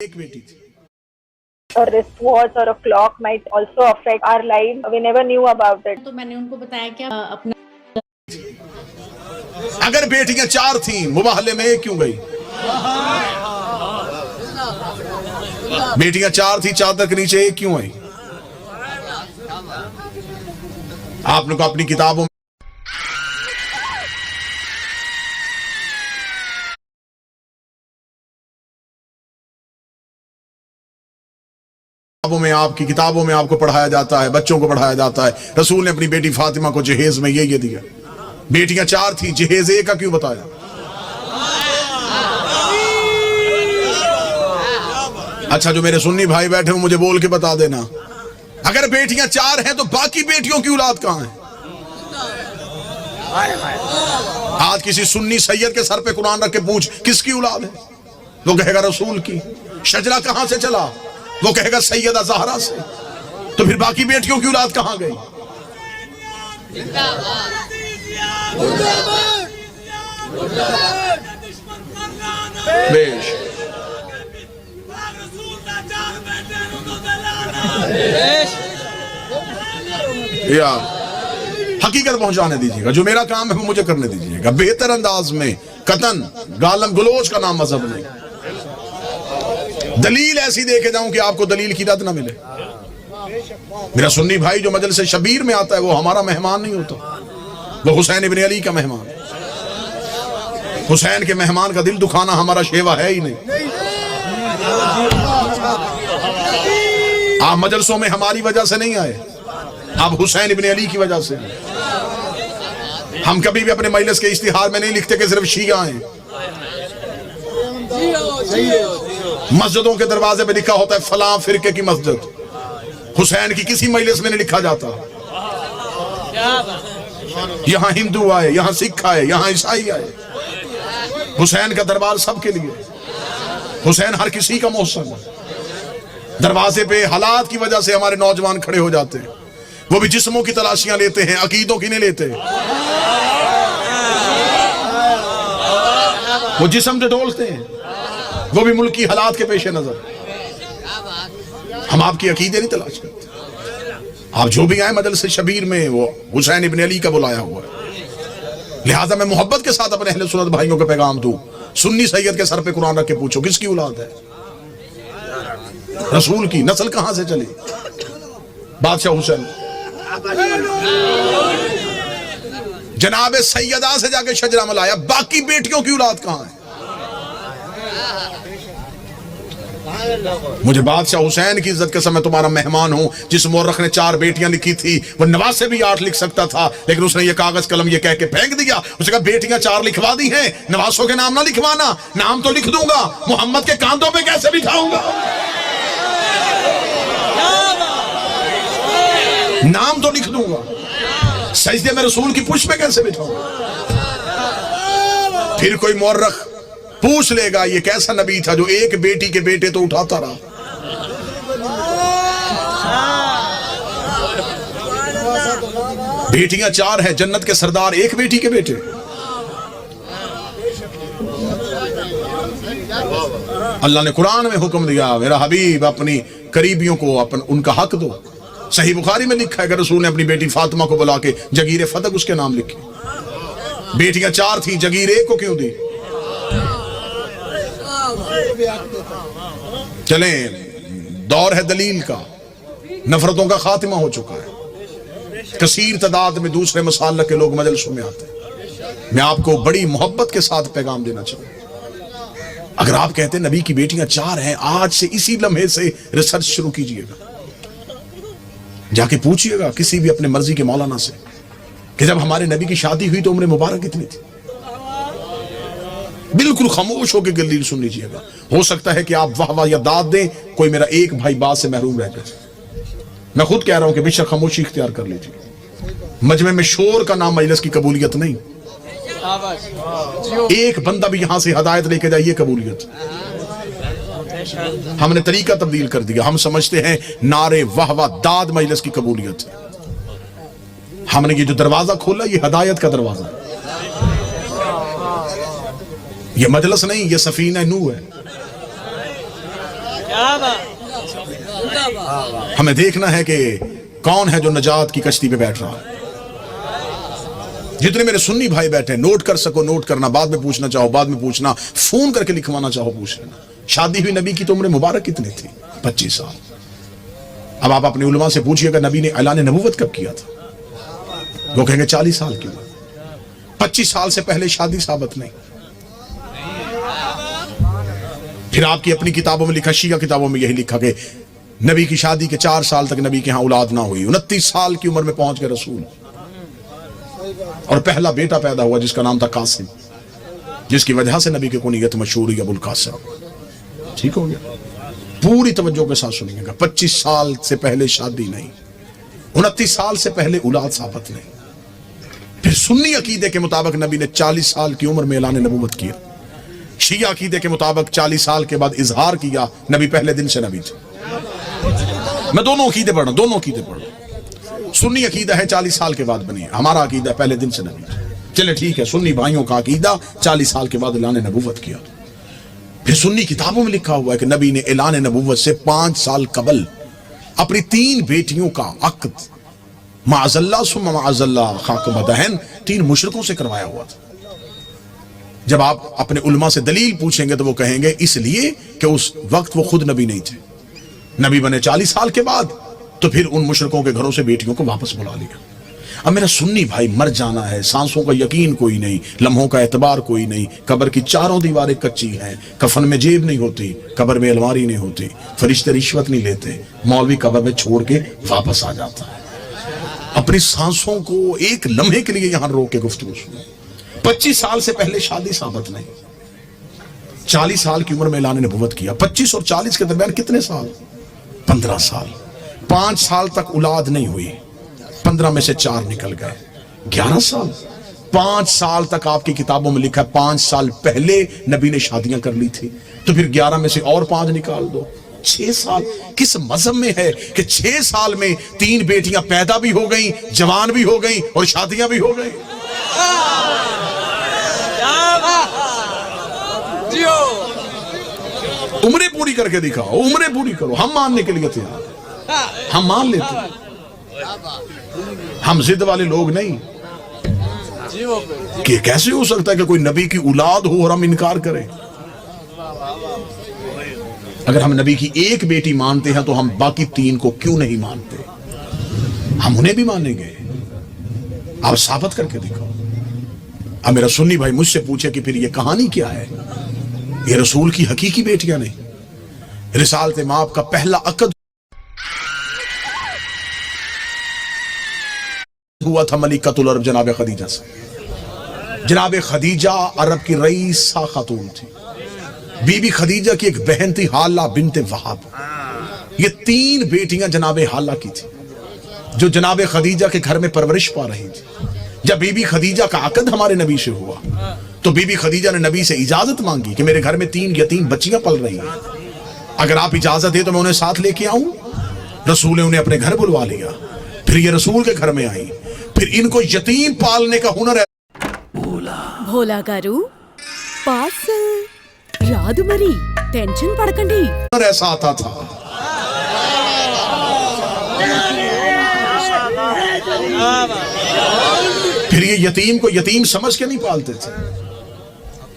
ایک بیٹی تھی. A wristwatch or a clock might also affect our lives. We never knew about it. تو میں نے ان کو بتایا کہ اپنا اگر بیٹیاں 4 تھیں مباہلے میں ایک کیوں گئی؟ بیٹیاں 4 تھیں چادر کے نیچے ایک کیوں آئی؟ آپ لوگ اپنی کتابوں میں آپ کی کتابوں میں آپ کو پڑھایا جاتا ہے، بچوں کو پڑھایا جاتا ہے. رسول نے اپنی بیٹی فاطمہ کو جہیز میں یہ دیا. بیٹیاں 4 تھیں، جہیز ایک کا کیوں بتایا؟ اچھا جو میرے سنی بھائی بیٹھے ہوں مجھے بول کے بتا دینا، اگر بیٹیاں 4 ہیں تو باقی بیٹیوں کی اولاد کہاں ہے؟ آج کسی سنی سید کے سر پہ قرآن رکھ کے پوچھ کس کی اولاد ہے، وہ کہے گا رسول کی. شجرہ کہاں سے چلا، وہ کہے گا سیدہ زہرا سے. تو پھر باقی بیٹیوں کی اولاد کہاں گئی؟ بیش یا حقیقت پہنچانے دیجیے گا. جو میرا کام ہے وہ مجھے کرنے دیجیے گا بہتر انداز میں، قطن گالم گلوچ کا نام مذہب نہیں. دلیل ایسی دے کے جاؤں کہ آپ کو دلیل کی رد نہ ملے. میرا سنی بھائی جو مجلس شبیر میں آتا ہے وہ ہمارا مہمان نہیں ہوتا، وہ حسین ابن علی کا مہمان. حسین کے مہمان کا دل دکھانا ہمارا شیوا ہے ہی نہیں. آپ مجلسوں میں ہماری وجہ سے نہیں آئے، آپ حسین ابن علی کی وجہ سے. ہم کبھی بھی اپنے مجلس کے اشتہار میں نہیں لکھتے کہ صرف شیعہ ہیں. مسجدوں کے دروازے پہ لکھا ہوتا ہے فلاں فرقے کی مسجد. حسین کی کسی مجلس میں نہیں لکھا جاتا. یہاں ہندو آئے، یہاں سکھ آئے، یہاں عیسائی آئے. حسین کا دربار سب کے لیے. حسین ہر کسی کا محسن ہے. دروازے پہ حالات کی وجہ سے ہمارے نوجوان کھڑے ہو جاتے ہیں، وہ بھی جسموں کی تلاشیاں لیتے ہیں، عقیدوں کی نہیں لیتے. وہ جسم سے ڈولتے ہیں، وہ بھی ملکی حالات کے پیش نظر. ہم آپ کی عقیدے نہیں تلاش کرتے. آپ جو بھی آئے مجلس شبیر میں وہ حسین ابن علی کا بلایا ہوا ہے. لہٰذا میں محبت کے ساتھ اپنے اہل سنت بھائیوں کو پیغام دوں، سنی سید کے سر پہ قرآن رکھ کے پوچھو کس کی اولاد ہے؟ رسول کی نسل کہاں سے چلی؟ بادشاہ حسین جناب سیدہ سے جا کے شجرہ ملایا، باقی بیٹیوں کی اولاد کہاں ہے؟ مجھے بادشاہ حسین کی عزت کے سمے تمہارا مہمان ہوں. جس مورخ نے 4 بیٹیاں لکھی تھی وہ نواز سے بھی 8 لکھ سکتا تھا، لیکن اس نے یہ کاغذ قلم یہ کہہ کے پھینک دیا. اس نے کہا بیٹیاں 4 لکھوا دی ہیں، نوازوں کے نام نہ لکھوانا. نام تو لکھ دوں گا، محمد کے کاندھوں پہ کیسے بٹھاؤں گا؟ نام تو لکھ دوں گا، سجدے میں رسول کی پشت پہ کیسے بٹھاؤں گا؟ پھر کوئی مورخ پوچھ لے گا یہ کیسا نبی تھا جو ایک بیٹی کے بیٹے تو اٹھاتا رہا. بیٹیاں 4 ہیں، جنت کے سردار ایک بیٹی کے بیٹے. اللہ نے قرآن میں حکم دیا میرا حبیب اپنی قریبیوں کو ان کا حق دو. صحیح بخاری میں لکھا ہے کہ رسول نے اپنی بیٹی فاطمہ کو بلا کے جگیر فتق اس کے نام لکھی. بیٹیاں 4 تھیں، جگیر ایک کو کیوں دی؟ چلیں دور ہے دلیل کا، نفرتوں کا خاتمہ ہو چکا ہے. کثیر تعداد میں دوسرے مسالک کے لوگ مجلسوں میں آتے ہیں. میں آپ کو بڑی محبت کے ساتھ پیغام دینا چاہوں. اگر آپ کہتے ہیں نبی کی بیٹیاں 4 ہیں، آج سے اسی لمحے سے ریسرچ شروع کیجئے گا. جا کے پوچھئے گا کسی بھی اپنے مرضی کے مولانا سے کہ جب ہمارے نبی کی شادی ہوئی تو عمر مبارک کتنی تھی. بالکل خاموش ہو کے دلیل سن لیجئے گا. ہو سکتا ہے کہ آپ واہ واہ یا داد دیں، کوئی میرا ایک بھائی بات سے محروم رہ جائے. میں خود کہہ رہا ہوں کہ بے شک خاموشی اختیار کر لیجئے. مجمع میں شور کا نام مجلس کی قبولیت نہیں. ایک بندہ بھی یہاں سے ہدایت لے کے جائے یہ قبولیت. ہم نے طریقہ تبدیل کر دیا. ہم سمجھتے ہیں نعرے واہ واہ داد مجلس کی قبولیت. ہم نے یہ جو دروازہ کھولا یہ ہدایت کا دروازہ ہے. یہ مجلس نہیں، یہ سفینہ نوح ہے. ہمیں دیکھنا ہے کہ کون ہے جو نجات کی کشتی پہ بیٹھ رہا ہے. جتنے میرے سنی بھائی بیٹھے ہیں، نوٹ کر سکو نوٹ کرنا، بعد میں پوچھنا چاہو بعد میں پوچھنا، فون کر کے لکھوانا چاہو پوچھ لینا. شادی ہوئی نبی کی تو عمر مبارک کتنی تھی؟ 25 سال. اب آپ اپنے علماء سے پوچھئے کہ نبی نے اعلان نبوت کب کیا تھا؟ وہ کہیں گے 40 سال کی عمر. 25 سال سے پہلے شادی ثابت نہیں. پھر آپ کی اپنی کتابوں میں لکھا، شیعہ کتابوں میں یہی لکھا کہ نبی کی شادی کے 4 سال تک نبی کے ہاں اولاد نہ ہوئی. 29 سال کی عمر میں پہنچ گئے رسول، اور پہلا بیٹا پیدا ہوا جس کا نام تھا قاسم، جس کی وجہ سے نبی کی کنیت مشہور ہوئی ابو القاسم. ٹھیک ہو گیا؟ پوری توجہ کے ساتھ سنیے گا. 25 سال سے پہلے شادی نہیں، 29 سال سے پہلے اولاد ثابت نہیں. پھر سنی عقیدے کے مطابق نبی نے 40 سال کی عمر میں اعلان نبوت کیا. شیعہ عقیدے کے مطابق 40 سال کے بعد اظہار کیا. نبی پہلے دن سے نبی تھے. میں دونوں عقیدے پڑھ رہا ہوں. سنی عقیدہ ہے 40 سال کے بعد بنی، ہمارا عقیدہ پہلے دن سے نبی تھے. چلے ٹھیک ہے، سنی بھائیوں کا عقیدہ 40 سال کے بعد اعلان نبوت کیا. پھر سنی کتابوں میں لکھا ہوا ہے کہ نبی نے اعلان نبوت سے 5 سال قبل اپنی 3 بیٹیوں کا عقد معاذ اللہ ثم معاذ اللہ خاک بدہن 3 مشرکوں سے کروایا ہوا تھا. جب آپ اپنے علماء سے دلیل پوچھیں گے تو وہ کہیں گے اس لیے کہ اس وقت وہ خود نبی نہیں تھے. نبی بنے 40 سال کے بعد، تو پھر ان مشرکوں کے گھروں سے بیٹیوں کو واپس بلا لیا. اب میرا سنی بھائی، مر جانا ہے، سانسوں کا یقین کوئی نہیں، لمحوں کا اعتبار کوئی نہیں، قبر کی 4 دیواریں کچی ہیں، کفن میں جیب نہیں ہوتی، قبر میں الماری نہیں ہوتی، فرشتے رشوت نہیں لیتے، مولوی قبر میں چھوڑ کے واپس آ جاتا ہے. اپنی سانسوں کو ایک لمحے کے لیے یہاں روک کے گفتگو سنو. 25 سال سے پہلے شادی ثابت نہیں، 40 سال کی عمر میں اعلان نبوت کیا. 25 اور 40 کے درمیان کتنے سال؟ 15 سال. 5 سال تک اولاد نہیں ہوئی، 15 میں سے 4 نکل گئے. 11 سال. 5 سال تک آپ کی کتابوں میں لکھا ہے 5 سال پہلے نبی نے شادیاں کر لی تھی، تو پھر 11 میں سے اور 5 نکال دو. 6 سال. کس مذہب میں ہے کہ 6 سال میں 3 بیٹیاں پیدا بھی ہو گئیں، جوان بھی ہو گئیں اور شادیاں بھی ہو گئیں؟ عمریں پوری کر کے دکھاؤ، عمریں پوری کرو. ہم ماننے کے لیے تیار ہیں، ہم مان لیتے ہیں. ہم ضد والے لوگ نہیں کہ کیسے ہو سکتا ہے کہ کوئی نبی کی اولاد ہو اور ہم انکار کریں. اگر ہم نبی کی ایک بیٹی مانتے ہیں تو ہم باقی 3 کو کیوں نہیں مانتے؟ ہم انہیں بھی مانیں گے. آپ ثابت کر کے دکھاؤ. اب میرا سنی بھائی مجھ سے پوچھے کہ پھر یہ کہانی کیا ہے؟ یہ رسول کی حقیقی بیٹیاں نہیں. رسالت مآب کا پہلا عقد ہوا تھا ملکۃ العرب جناب خدیجہ سے. جناب خدیجہ عرب کی رئیسہ خاتون تھی. بی بی خدیجہ کی ایک بہن تھی حالہ بنت وہب. یہ 3 بیٹیاں جناب حالہ کی تھی جو جناب خدیجہ کے گھر میں پرورش پا رہی تھی. جب بی بی خدیجہ کا عقد ہمارے نبی سے ہوا تو بی بی خدیجہ نے نبی سے اجازت مانگی کہ میرے گھر میں 3 یتیم بچیاں پل رہی ہیں، اگر آپ اجازت دیں تو میں انہیں ساتھ لے کے آؤں. رسول نے انہیں اپنے گھر بلوا لیا. پھر یہ رسول کے گھر میں آئی. پھر ان کو یتیم پالنے کا ہنر భోలా గారు పార్సల్ రాదు మరి టెన్షన్ పడకండి ایسا آتا تھا. پھر یہ یتیم کو یتیم سمجھ کے نہیں پالتے تھے،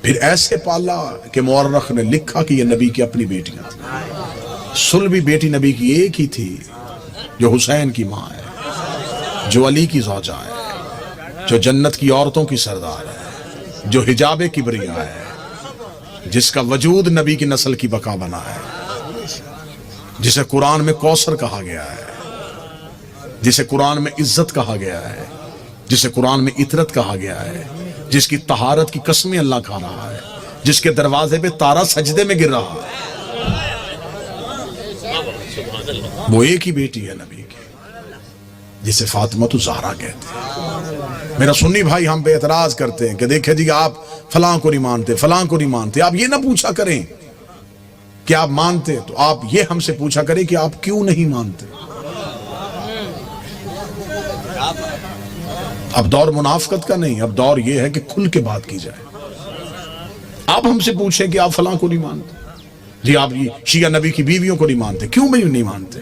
پھر ایسے پالا کہ مورخ نے لکھا کہ یہ نبی کی اپنی بیٹیاں تھیں. سلبی بیٹی نبی کی ایک ہی تھی جو حسین کی ماں ہے، جو علی کی زوجہ ہے، جو جنت کی عورتوں کی سردار ہے، جو حجاب کبریا ہے، جس کا وجود نبی کی نسل کی بقا بنا ہے، جسے قرآن میں کوثر کہا گیا ہے، جسے قرآن میں عزت کہا گیا ہے، جسے قرآن میں عطرت کہا گیا ہے، جس کی طہارت کی قسمیں اللہ کھا رہا ہے، جس کے دروازے پہ تارا سجدے میں گر رہا ہے. وہ ایک ہی بیٹی ہے نبی کی جسے فاطمہ الزہرا کہتے ہیں. میرا سنی بھائی ہم پہ اعتراض کرتے ہیں کہ دیکھیں جی آپ فلاں کو نہیں مانتے، فلاں کو نہیں مانتے. آپ یہ نہ پوچھا کریں کہ آپ مانتے، تو آپ یہ ہم سے پوچھا کریں کہ آپ کیوں نہیں مانتے. اب دور منافقت کا نہیں، اب دور یہ ہے کہ کھل کے بات کی جائے. آپ ہم سے پوچھیں کہ آپ فلاں کو نہیں مانتے، جی آپ شیعہ نبی کی بیویوں کو نہیں مانتے. کیوں نہیں مانتے؟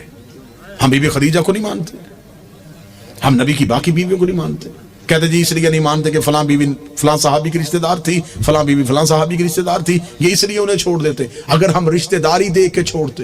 ہم بی بی خدیجہ کو نہیں مانتے, ہم نبی کی باقی بیویوں کو نہیں مانتے. کہتے جی اس لیے نہیں مانتے کہ فلاں بیوی فلاں صحابی کی رشتہ دار تھی, فلاں بیوی فلاں صحابی کی رشتہ دار تھی, یہ اس لیے انہیں چھوڑ دیتے. اگر ہم رشتہ داری دیکھ کے چھوڑتے